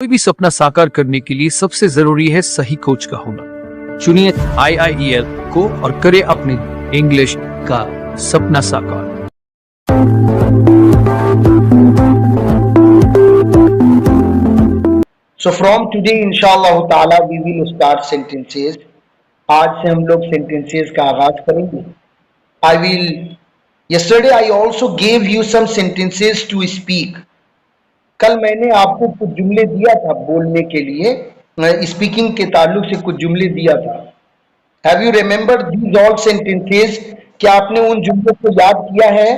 कोई भी सपना साकार करने के लिए सबसे जरूरी है सही कोच का होना। चुनिए IIEL को और करें अपने इंग्लिश का सपना साकार। So from today इंशाअल्लाह ताला we will start sentences। आज से हम लोग sentences का आगाज करेंगे। Yesterday I also gave you some sentences to speak। कल मैंने आपको कुछ जुमले दिया था बोलने के लिए, स्पीकिंग के ताल्लुक से कुछ जुमले दिया था। Have you remembered these all sentences? क्या आपने उन जुमलों को याद किया है?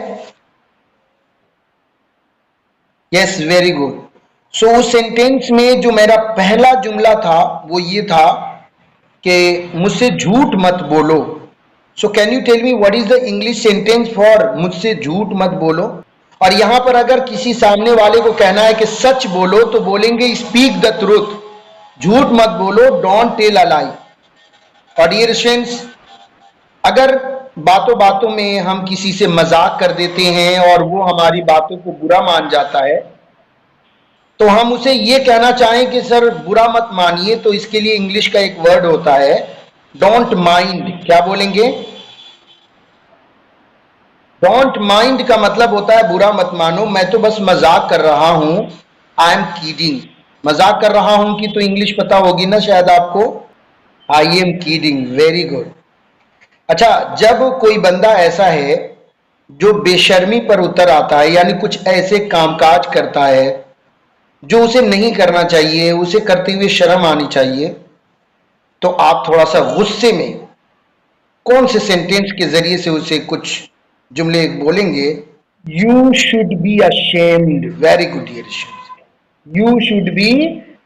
Yes, very good। So उस सेंटेंस में जो मेरा पहला जुमला था वो ये था कि मुझसे झूठ मत बोलो। So can you tell me what is the English sentence for मुझसे झूठ मत बोलो? और यहां पर अगर किसी सामने वाले को कहना है कि सच बोलो तो बोलेंगे स्पीक द ट्रूथ, झूठ मत बोलो, डोंट टेल अ लाई। और डियर स्टूडेंट्स, अगर बातों बातों में हम किसी से मजाक कर देते हैं और वो हमारी बातों को बुरा मान जाता है तो हम उसे ये कहना चाहें कि सर बुरा मत मानिए, तो इसके लिए इंग्लिश का एक वर्ड होता है डोंट माइंड। क्या बोलेंगे? डोंट माइंड का मतलब होता है बुरा मत मानो, मैं तो बस मजाक कर रहा हूं, आई एम किडिंग। मजाक कर रहा हूं कि तो इंग्लिश पता होगी ना शायद आपको, I am kidding. Very good. अच्छा, जब कोई बंदा ऐसा है जो बेशर्मी पर उतर आता है, यानी कुछ ऐसे कामकाज करता है जो उसे नहीं करना चाहिए, उसे करते हुए शर्म आनी चाहिए, तो आप थोड़ा सा गुस्से में कौन से सेंटेंस के जरिए से उसे कुछ जुमले बोलेंगे? You should be ashamed. Very good dear students, you should be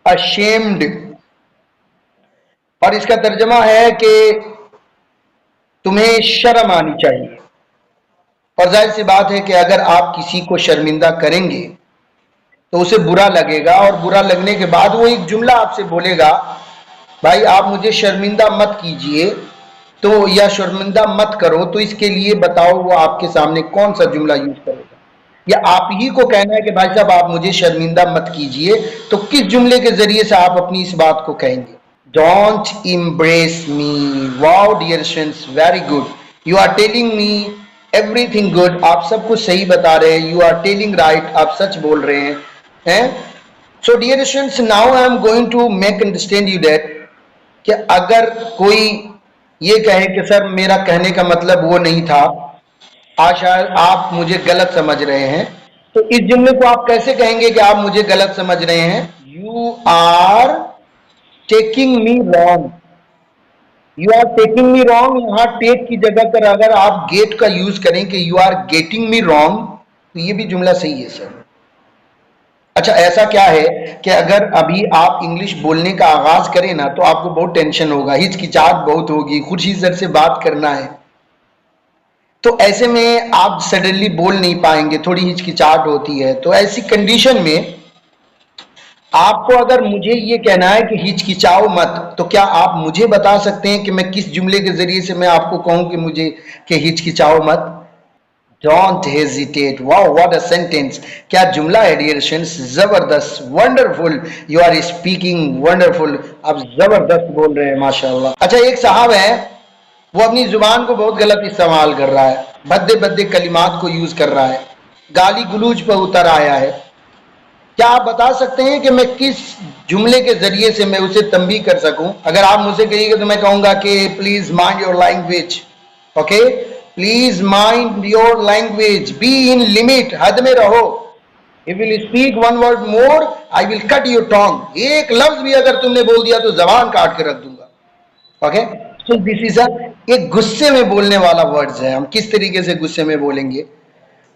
ashamed. और इसका तर्जमा है कि तुम्हें शर्म आनी चाहिए। और जाहिर सी बात है कि अगर आप किसी को शर्मिंदा करेंगे तो उसे बुरा लगेगा, और बुरा लगने के बाद वो एक जुमला आपसे बोलेगा, भाई आप मुझे शर्मिंदा मत कीजिए, तो या शर्मिंदा मत करो, तो इसके लिए बताओ वो आपके सामने कौन सा जुमला यूज करेगा? या आप ही को कहना है कि भाई साहब आप मुझे शर्मिंदा मत कीजिए, तो किस जुमले के जरिए से आप अपनी इस बात को कहेंगे? Don't embarrass me. Wow dear students, very good. You are telling me everything good. आप सब कुछ सही बता रहे हैं, यू आर टेलिंग राइट, आप सच बोल रहे हैं। So dear students, now I am going to make understand you that कि अगर कोई ये कहे कि सर मेरा कहने का मतलब वो नहीं था, आज शायद आप मुझे गलत समझ रहे हैं, तो इस जुमले को आप कैसे कहेंगे कि आप मुझे गलत समझ रहे हैं? You are taking me wrong. You are taking me wrong, यहां टेक की जगह पर अगर आप गेट का यूज करें कि you are getting me wrong, तो ये भी जुमला सही है सर। अच्छा, ऐसा क्या है कि अगर अभी आप इंग्लिश बोलने का आगाज करें ना तो आपको बहुत टेंशन होगा, हिचकिचाहट बहुत होगी, खुशी सर से बात करना है, तो ऐसे में आप सडनली बोल नहीं पाएंगे, थोड़ी हिचकिचाहट होती है। तो ऐसी कंडीशन में आपको अगर मुझे ये कहना है कि हिचकिचाओ मत, तो क्या आप मुझे बता सकते हैं कि मैं किस जुमले के जरिए से मैं आपको कहूं कि मुझे कि हिचकिचाओ मत? Don't hesitate। Wow, what a sentence। क्या जुमला है डियर स्टूडेंट्स, जबरदस्त, wonderful. You are speaking wonderful, आप जबरदस्त बोल रहे हैं माशाल्लाह। अच्छा, एक साहब है वो अपनी जुबान को बहुत गलत इस्तेमाल कर रहा है, भद्दे भद्दे कलिमात को यूज कर रहा है, गाली गुलूज पर उतर आया है। क्या आप बता सकते हैं कि मैं किस जुमले के जरिए से मैं उसे तंबीह कर सकूं? अगर आप मुझसे कहिएगा तो मैं कहूंगा कि please mind your language. Okay, please mind your language, be in limit, हद में रहो। If will speak one word more I will cut your tongue. एक लफ्ज भी अगर तुमने बोल दिया तो जबान काट के रख दूंगा। ओके, सो दिस इज एक गुस्से में बोलने वाला वर्ड्स है। हम किस तरीके से गुस्से में बोलेंगे,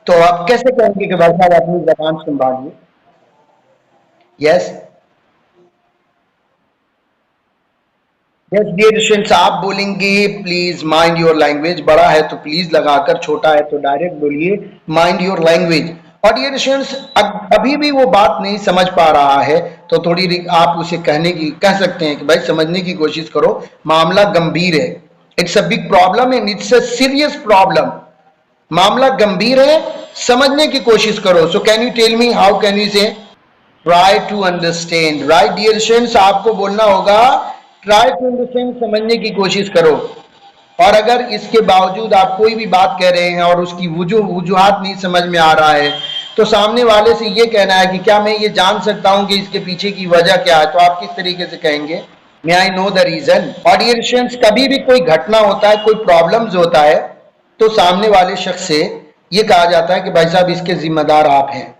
तो आप कैसे कहेंगे कि भाई साहब अपनी जबान संभालिए? यस यस डियर स्टूडेंट्स, आप बोलेंगे प्लीज माइंड योर लैंग्वेज। बड़ा है तो प्लीज लगाकर, छोटा है तो डायरेक्ट बोलिए माइंड योर लैंग्वेज। और डियर स्टूडेंट्स, अभी भी वो बात नहीं समझ पा रहा है तो थोड़ी आप उसे कह सकते हैं कि भाई समझने की कोशिश करो, मामला गंभीर है, it's a big problem and it's a serious problem. मामला गंभीर है, समझने की कोशिश करो। So can you tell me how can you say? Try to understand. Right dear students, आपको बोलना होगा ट्राई टू अंडरस्टैंड, समझने की कोशिश करो। और अगर इसके बावजूद आप कोई भी बात कह रहे हैं और उसकी वजूहात नहीं समझ में आ रहा है, तो सामने वाले से ये कहना है कि क्या मैं ये जान सकता हूं कि इसके पीछे की वजह क्या है। तो आप किस तरीके से कहेंगे, मे आई नो द रीजन। और डियर स्टूडेंट्स, कभी भी कोई घटना होता है, कोई प्रॉब्लम्स होता है, तो सामने वाले शख्स से ये कहा जाता है कि भाई साहब इसके जिम्मेदार आप हैं।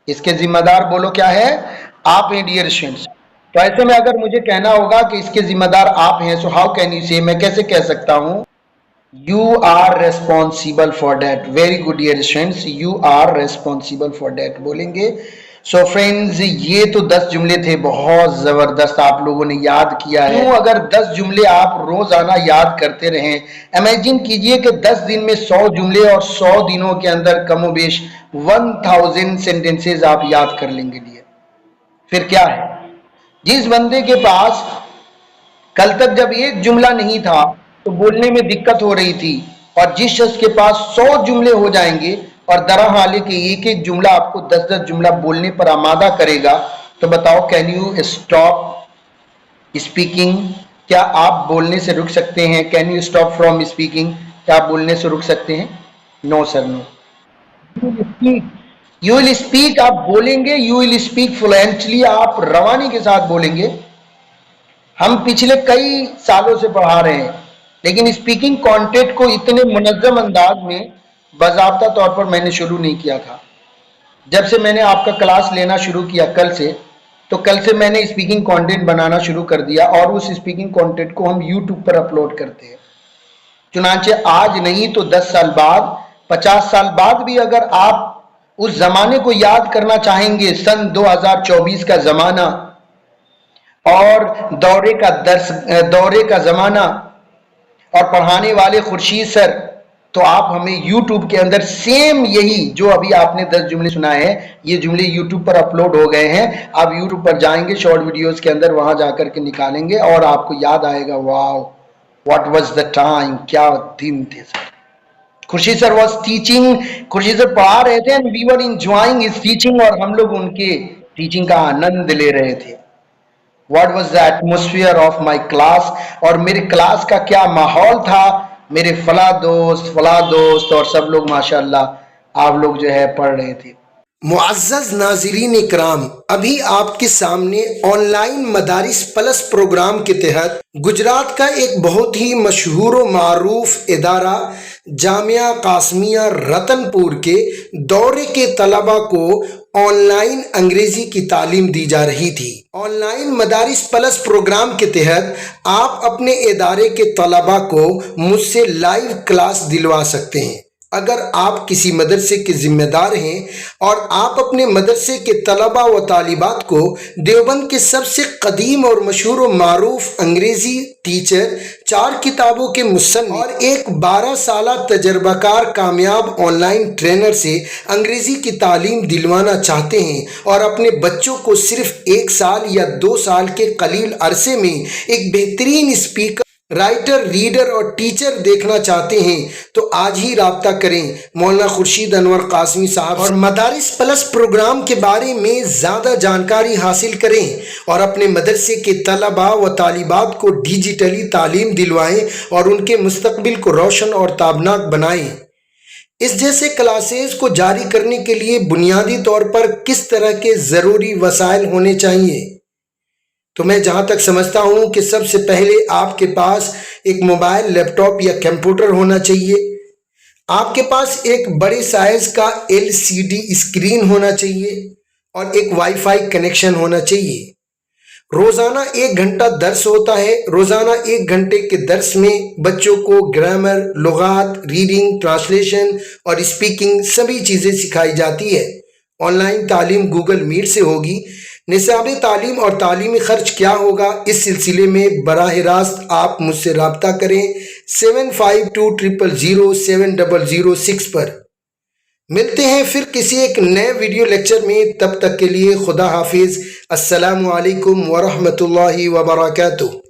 इसके जिम्मेदार बोलो क्या है, आप हैं डियर स्टूडेंट्स। तो ऐसे में अगर मुझे कहना होगा कि इसके जिम्मेदार आप हैं, सो हाउ कैन यू से, मैं कैसे कह सकता हूं, you are responsible for that. Very good dear students, you are responsible for that बोलेंगे। सो फ्रेंड्स, ये तो 10 जुमले थे, बहुत जबरदस्त आप लोगों ने याद किया है। तो अगर 10 जुमले आप रोजाना याद करते रहें, इमेजिन कीजिए कि 10 दिन में 100 जुमले और 100 दिनों के अंदर कमोबेश 1000 सेंटेंसेज आप याद कर लेंगे। लिए फिर क्या है, जिस बंदे के पास कल तक जब एक जुमला नहीं था तो बोलने में दिक्कत हो रही थी, और जिस शख्स के पास 100 जुमले हो जाएंगे और दरहाल के एक एक जुमला आपको 10-10 जुमला बोलने पर आमादा करेगा, तो बताओ कैन यू स्टॉप स्पीकिंग? क्या आप बोलने से रुक सकते हैं? Can you stop from speaking? क्या आप बोलने से रुक सकते हैं? No sir, no. You will speak, आप बोलेंगे, यू विल स्पीक फ्लुएंटली, आप रवानी के साथ बोलेंगे। हम पिछले कई सालों से पढ़ा रहे हैं, लेकिन स्पीकिंग कंटेंट को इतने मुनज्जम अंदाज में बाज़ाब्ता तौर पर मैंने शुरू नहीं किया था। जब से मैंने आपका क्लास लेना शुरू किया कल से, तो कल से मैंने स्पीकिंग कंटेंट बनाना शुरू कर दिया, और उस स्पीकिंग कंटेंट को हम यूट्यूब पर अपलोड करते हैं। चुनांचे आज नहीं तो 10 साल बाद, 50 साल बाद भी अगर आप उस जमाने को याद करना चाहेंगे, सन 2024 का जमाना और दौरे का जमाना, और पढ़ाने वाले खुर्शीद सर, तो आप हमें यूट्यूब के अंदर सेम यही जो अभी आपने 10 जुमले सुनाए हैं, ये जुमले यूट्यूब पर अपलोड हो गए हैं। आप यूट्यूब पर जाएंगे, शॉर्ट वीडियोस के अंदर वहां जाकर के निकालेंगे और आपको याद आएगा, wow what was the time, क्या दिन थे sir. Khurshid sir was teaching, Khurshid sir पढ़ा रहे थे, and we were enjoying his teaching, और हम लोग उनके टीचिंग का आनंद ले रहे थे। What was the atmosphere of my class, और मेरे क्लास का क्या माहौल था। मेरे फला दोस्त और सब लोग माशाअल्लाह आप लोग जो है पढ़ रहे थे। मुअज़्ज़ज़ नाज़रीन इकराम, अभी आपके सामने ऑनलाइन मदारिस प्लस प्रोग्राम के तहत गुजरात का एक बहुत ही मशहूर व मारूफ इदारा जामिया कासमिया रतनपुर के दौरे के तलबा को ऑनलाइन अंग्रेजी की तालीम दी जा रही थी। ऑनलाइन मदारिस प्लस प्रोग्राम के तहत आप अपने इदारे के तलबा को मुझसे लाइव क्लास दिलवा सकते हैं। अगर आप किसी मदरसे के जिम्मेदार हैं और आप अपने मदरसे के तलबा व तालिबात को देवबंद के सबसे कदीम और मशहूर व मारूफ अंग्रेजी टीचर, 4 किताबों के मुसन्निफ और एक 12 साल तजर्बाकार कामयाब ऑनलाइन ट्रेनर से अंग्रेजी की तालीम दिलवाना चाहते हैं और अपने बच्चों को सिर्फ 1 साल या 2 साल के कलील अरसे में एक बेहतरीन स्पीकर, राइटर, रीडर और टीचर देखना चाहते हैं, तो आज ही राब्ता करें मौलाना खुर्शीद अनवर कासमी साहब और मदारिस प्लस प्रोग्राम के बारे में ज़्यादा जानकारी हासिल करें और अपने मदरसे के तलबा व तालिबात को डिजिटली तालीम दिलवाएं और उनके मुस्तकबिल को रोशन और ताबनाक बनाएं। इस जैसे क्लासेस को जारी करने के लिए बुनियादी तौर पर किस तरह के ज़रूरी वसाइल होने चाहिए? तो मैं जहाँ तक समझता हूँ कि सबसे पहले आपके पास एक मोबाइल, लैपटॉप या कंप्यूटर होना चाहिए। आपके पास एक बड़े साइज का LCD स्क्रीन होना चाहिए और एक वाईफाई कनेक्शन होना चाहिए। रोज़ाना 1 घंटा दर्स होता है। रोज़ाना 1 घंटे के दर्स में बच्चों को ग्रामर, लुगात, रीडिंग, ट्रांसलेशन और स्पीकिंग सभी चीज़ें सिखाई जाती है। ऑनलाइन तालीम गूगल मीट से होगी। निसाब तालीम और तालीमी खर्च क्या होगा, इस सिलसिले में बराह रास्त आप मुझसे रब्ता करें 7520007006 पर। मिलते हैं फिर किसी एक नए वीडियो लेक्चर में, तब तक के लिए खुदा हाफिज। अस्सलामु अलैकुम वरहमतुल्लाहि वबरकातुहू।